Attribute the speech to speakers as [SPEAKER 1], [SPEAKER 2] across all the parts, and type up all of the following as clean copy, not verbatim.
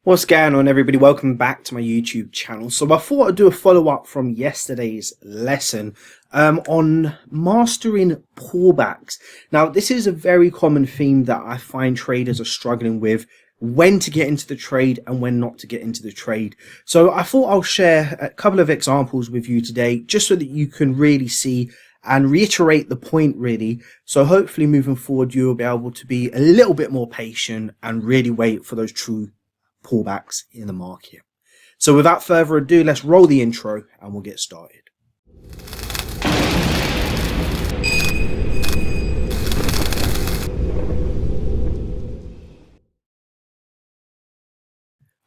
[SPEAKER 1] What's going on, everybody? Welcome back to my YouTube channel. So I thought I'd do a follow-up from yesterday's lesson on mastering pullbacks. Now, this is a very common theme that I find traders are struggling with, when to get into the trade and when not to get into the trade. So I thought I'll share a couple of examples with you today, just so that you can really see and reiterate the point really. So hopefully moving forward, you'll be able to be a little bit more patient and really wait for those true pullbacks in the market. So without further ado, let's roll the intro and we'll get started.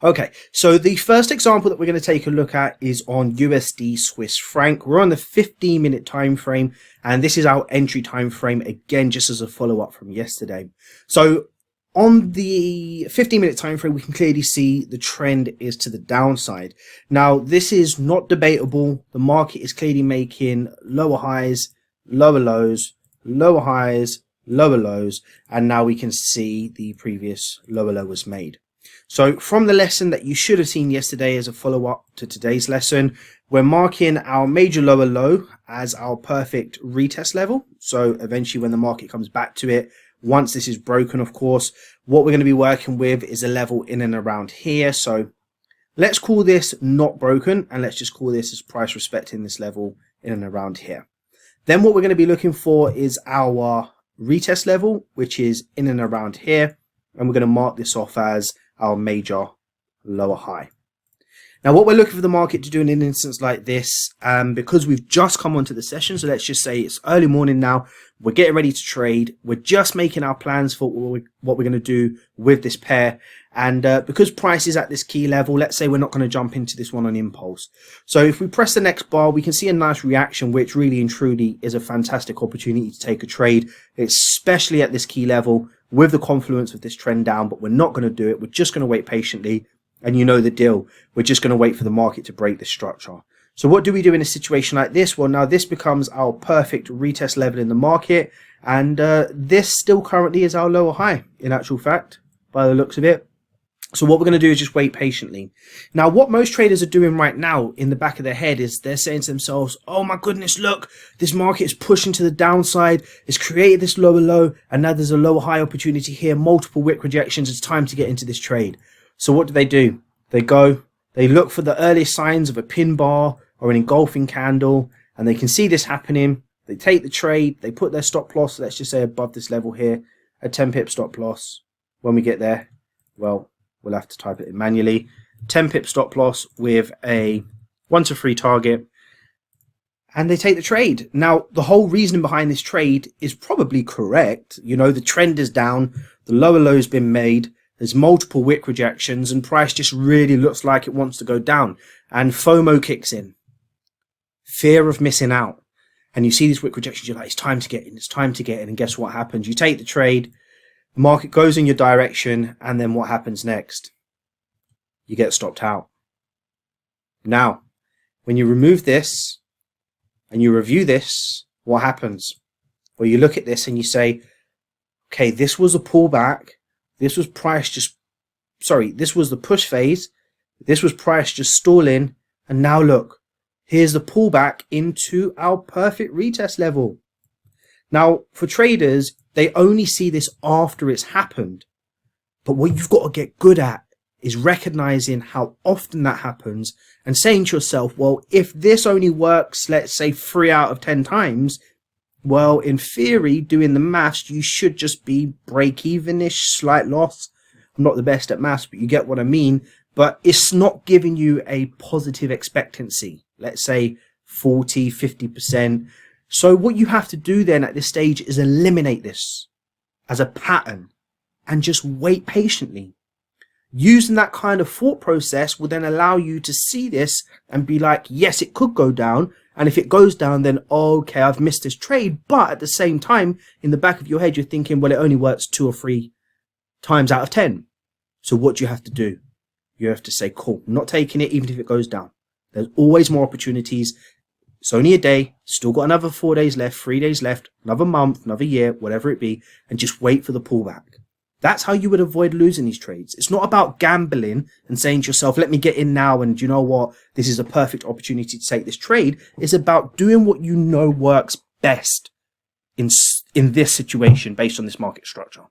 [SPEAKER 1] Okay, so the first example that we're going to take a look at is on USD Swiss franc. We're on the 15-minute time frame, and this is our entry time frame, again just as a follow-up from yesterday. So on the 15-minute time frame, we can clearly see the trend is to the downside. Now, this is not debatable. The market is clearly making lower highs, lower lows, lower highs, lower lows, and now we can see the previous lower low was made. So from the lesson that you should have seen yesterday as a follow-up to today's lesson, we're marking our major lower low as our perfect retest level. So eventually when the market comes back to it, once this is broken, of course, what we're going to be working with is a level in and around here. So let's call this not broken, and let's just call this as price respecting this level in and around here. Then what we're going to be looking for is our retest level, which is in and around here. And we're going to mark this off as our major lower high. Now, what we're looking for the market to do in an instance like this, because we've just come onto the session, so let's just say it's early morning now, we're getting ready to trade, we're just making our plans for what we're going to do with this pair, and because price is at this key level, let's say we're not going to jump into this one on impulse. So if we press the next bar, we can see a nice reaction, which really and truly is a fantastic opportunity to take a trade, especially at this key level with the confluence of this trend down. But we're not going to do it, we're just going to wait patiently. And you know the deal. We're just going to wait for the market to break this structure. So what do we do in a situation like this? Well, now this becomes our perfect retest level in the market. And this still currently is our lower high, in actual fact, by the looks of it. So what we're going to do is just wait patiently. Now, what most traders are doing right now in the back of their head is they're saying to themselves, oh my goodness, look, this market is pushing to the downside. It's created this lower low. And now there's a lower high opportunity here. Multiple wick rejections. It's time to get into this trade. So what do? They look for the earliest signs of a pin bar or an engulfing candle, and they can see this happening. They take the trade, they put their stop loss, let's just say above this level here, a 10 pip stop loss. When we get there, well, we'll have to type it in manually. 10 pip stop loss with a 1 to 3 target, and they take the trade. Now, the whole reason behind this trade is probably correct. You know, the trend is down, the lower low has been made, there's multiple wick rejections, and price just really looks like it wants to go down. And FOMO kicks in. Fear of missing out. And you see these wick rejections, you're like, it's time to get in, it's time to get in. And guess what happens? You take the trade, the market goes in your direction, and then what happens next? You get stopped out. Now, when you remove this, and you review this, what happens? Well, you look at this and you say, okay, this was a pullback. This was this was the push phase. This was price just stalling. And now look, here's the pullback into our perfect retest level. Now, for traders, they only see this after it's happened. But what you've got to get good at is recognizing how often that happens and saying to yourself, well, if this only works, let's say 3 out of 10 times, well, in theory, doing the maths, you should just be break-even-ish, slight loss. I'm not the best at maths, but you get what I mean. But it's not giving you a positive expectancy, let's say 40, 50%. So what you have to do then at this stage is eliminate this as a pattern and just wait patiently. Using that kind of thought process will then allow you to see this and be like, yes, it could go down. And if it goes down, then, okay, I've missed this trade. But at the same time, in the back of your head, you're thinking, well, it only works 2 or 3 times out of 10. So what do you have to do? You have to say, cool, I'm not taking it even if it goes down. There's always more opportunities. It's only a day, still got another 4 days left, 3 days left, another month, another year, whatever it be, and just wait for the pullback. That's how you would avoid losing these trades. It's not about gambling and saying to yourself, let me get in now, and you know what, this is a perfect opportunity to take this trade. It's about doing what you know works best in this situation based on this market structure.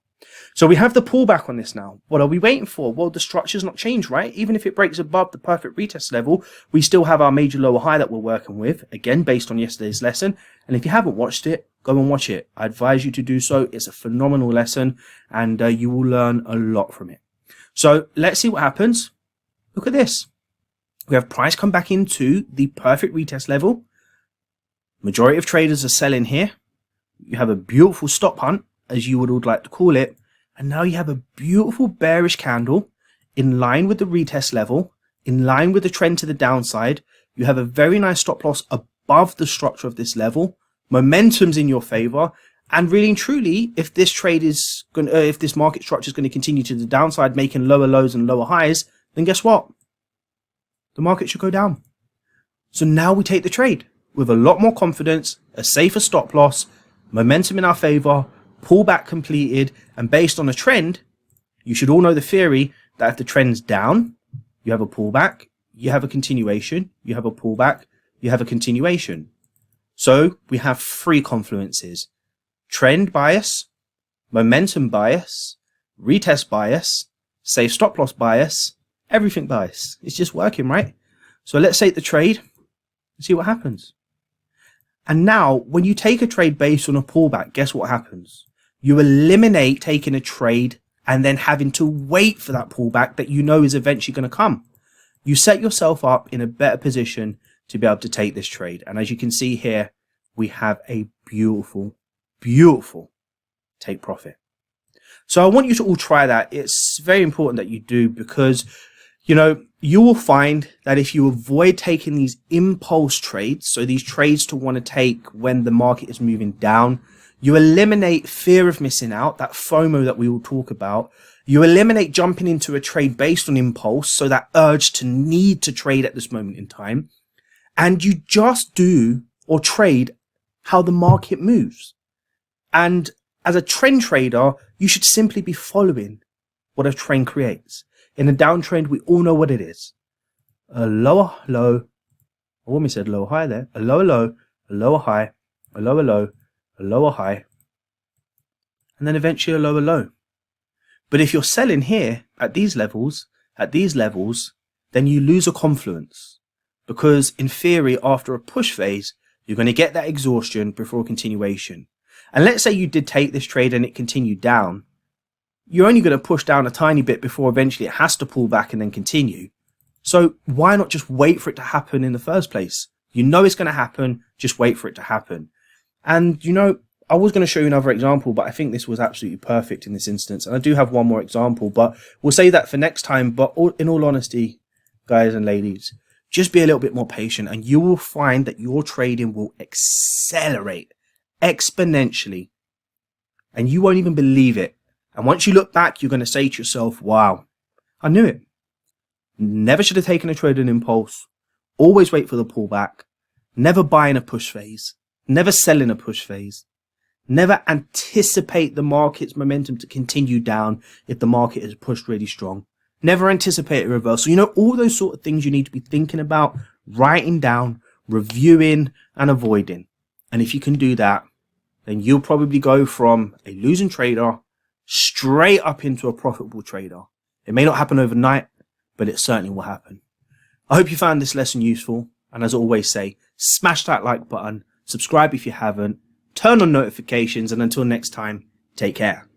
[SPEAKER 1] So we have the pullback on this now. What are we waiting for? Well, the structure's not changed, right? Even if it breaks above the perfect retest level, we still have our major lower high that we're working with, again, based on yesterday's lesson. And if you haven't watched it, go and watch it. I advise you to do so. It's a phenomenal lesson, and you will learn a lot from it. So let's see what happens. Look at this. We have price come back into the perfect retest level. Majority of traders are selling here. You have a beautiful stop hunt, as you would like to call it. And now you have a beautiful bearish candle in line with the retest level, in line with the trend to the downside. You have a very nice stop loss above the structure of this level. Momentum's in your favor. And really and truly, if this trade is going to, if this market structure is going to continue to the downside, making lower lows and lower highs, then guess what? The market should go down. So now we take the trade with a lot more confidence, a safer stop loss, momentum in our favor, pullback completed, and based on a trend, you should all know the theory that if the trend's down, you have a pullback, you have a continuation, you have a pullback, you have a continuation. So we have three confluences: trend bias, momentum bias, retest bias, safe stop loss bias, everything bias. It's just working, right? So let's take the trade and see what happens. And now when you take a trade based on a pullback, guess what happens? You eliminate taking a trade and then having to wait for that pullback that you know is eventually going to come. You set yourself up in a better position to be able to take this trade. And as you can see here, we have a beautiful, beautiful take profit. So I want you to all try that. It's very important that you do, because, you know, you will find that if you avoid taking these impulse trades, so these trades to want to take when the market is moving down, you eliminate fear of missing out, that FOMO that we will talk about. You eliminate jumping into a trade based on impulse, so that urge to need to trade at this moment in time. And you just do or trade how the market moves. And as a trend trader, you should simply be following what a trend creates. In a downtrend, we all know what it is. A lower low, I almost said lower high there, a lower low, a lower high, a lower low, a lower high, and then eventually a lower low. But if you're selling here at these levels, then you lose a confluence, because in theory, after a push phase, you're going to get that exhaustion before a continuation. And let's say you did take this trade and it continued down. You're only going to push down a tiny bit before eventually it has to pull back and then continue. So why not just wait for it to happen in the first place? You know it's going to happen, just wait for it to happen. And you know, I was going to show you another example, but I think this was absolutely perfect in this instance. And I do have one more example, but we'll say that for next time. But in all honesty, guys and ladies, just be a little bit more patient and you will find that your trading will accelerate exponentially. And you won't even believe it. And once you look back, you're going to say to yourself, wow, I knew it. Never should have taken a trade in impulse. Always wait for the pullback. Never buy in a push phase. Never sell in a push phase. Never anticipate the market's momentum to continue down if the market is pushed really strong. Never anticipate a reversal. You know, all those sort of things you need to be thinking about, writing down, reviewing, and avoiding. And if you can do that, then you'll probably go from a losing trader straight up into a profitable trader. It may not happen overnight, but it certainly will happen. I hope you found this lesson useful. And as I always say, smash that like button, subscribe if you haven't, turn on notifications, and until next time, take care.